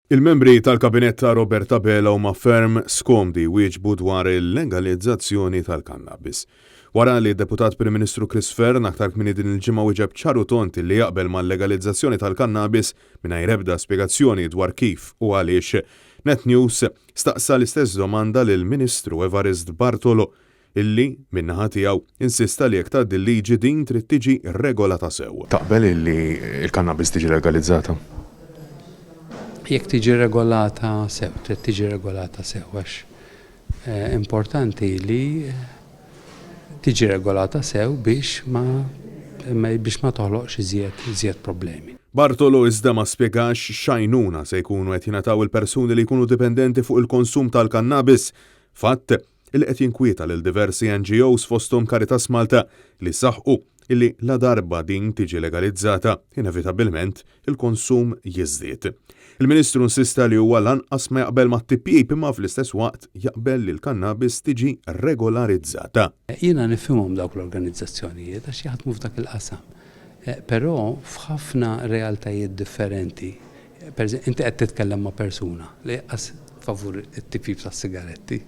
Il-membri tal-kabinett ta' Roberta Bela huma ferm skomdi wieġbu dwar il-legalizzazzjoni tal-kannabis. Wara li d-Deputat Prim Ministru Chris Fern aktar kmini din il-ġimgħa wieġeb ċaru tonti li jaqbel mal-legalizzazzjoni tal-kannabis mingħajr ebda spjegazzjoni dwar kif u għaliex, Net News staqsa l-istess domanda lil Ministru Evarist Bartolo illi min-naħa tiegħu insista li jekk tgħaddi l-liġi din trid tiġi regolata sew. Taqbel illi il-kannabis tiġi legalizzata? Jekk tiġi regolata sew, trid tiġi regolata sew għax importanti li tiġi regolata sew biex ma toħloqx iżjed problemi. Bartolo iżda ma spjegax x'għajnuna se jkunu qed jingħataw il-persuni li jkunu dipendenti fuq il-konsum tal-kannabis, fatt li qed jinkwieta lil diversi NGOs fosthom Caritas Malta li saħħu illi la darba din tiġi legalizzata, inevitabilment il-konsum jiżdied. Il-Ministru insista li huwa lanqas ma jaqbel mat-TPIP imma fl-istess waqt jaqbel li l-kannabis tiġi regolarizzata. Jiena nifhimhom dawk l-organizzazzjonijiet għax jaħdmu f'dak il-qasam. Però f'ħafna realtajiet differenti, inti qed titkellem ma' persuna li qas favur it-TPIP tas-sigaretti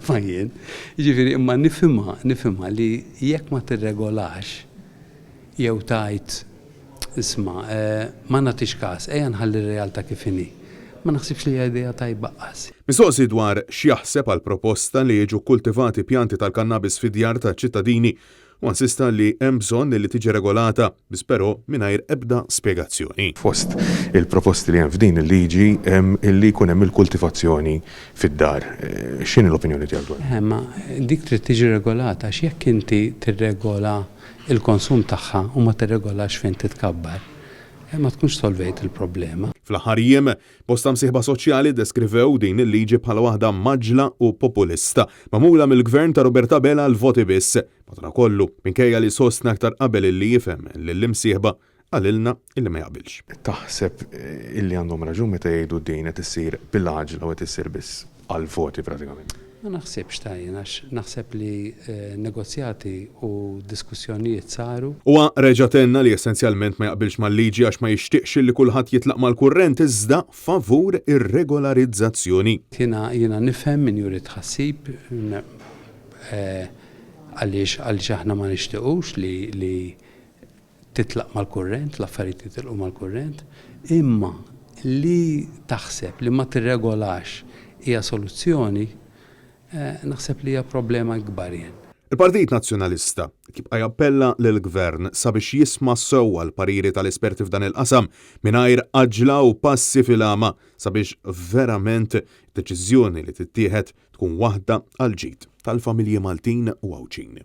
ma jien. Jiġifieri imma nifhimha li jekk ma tirregolax jew tajt isma' ma nagħtix każ ejja nħalli r-realtà kif inhi. Ma naħsibx li hija idea tajba qas. Mistoqsi dwar x'jaħseb għal proposta li jiġu kultivati pjanti tal-kannabis fid-djar taċ-ċittadini u insista li hemm bżonn li tiġi regolata biss però mingħajr ebda spjegazzjoni. Fost il-proposti li hemm f'din il-liġi hemm illi jkun hemm il-kultivazzjoni fid-dar. X'inhi l-opinjoni tiegħek dwar? Ma dik trid tiġi regolata għax jekk inti tirregola il-konsum tagħha u ma tirregolax fejn titkabbar, ma tkunx solvejt il-problema. Fl-aħħar jiem, bosta msieħba soċjali deskrivew din il-liġi bħala waħda maġla u populista, magħmula mill-gvern ta' Roberta Bela l-voti biss. Madankollu, minkejja li sostna aktar qabel illi jifhem lill-imsieħba għalilna illi ma jaqbilx. Taħseb illi għandhom raġun meta jgħidu din qed issir bil-għaġla u qed issir biss għal-voti pratikament? Ma naħsibx tajjin għax naħseb li negozjati u diskussjonijiet saru. Huwa reġa' tenna li essenzjalment ma jaqbilx mal-liġi għax ma jixtieqx li kulħadd jitlaq mal-kurrent iżda favur ir-regolarizzazzjoni. Jiena nifhem min juri tħassib għaliex aħna ma nixtiequx li titlaq mal-kurrent, l-affarijiet jitilqu mal-kurrent, imma li taħseb li ma tirregolax hija soluzzjoni naħseb li hija problema kbar jien. Il-Partit Nazzjonalista kibqa' jappella lill-Gvern sabiex jisma' sewwa l-pariri tal-esperti f'dan il-qasam mingħajr aġla u passi fil-għama sabiex verament deċiżjoni li tittieħed tkun waħda għal ġid tal-familji Maltin u Għawċin.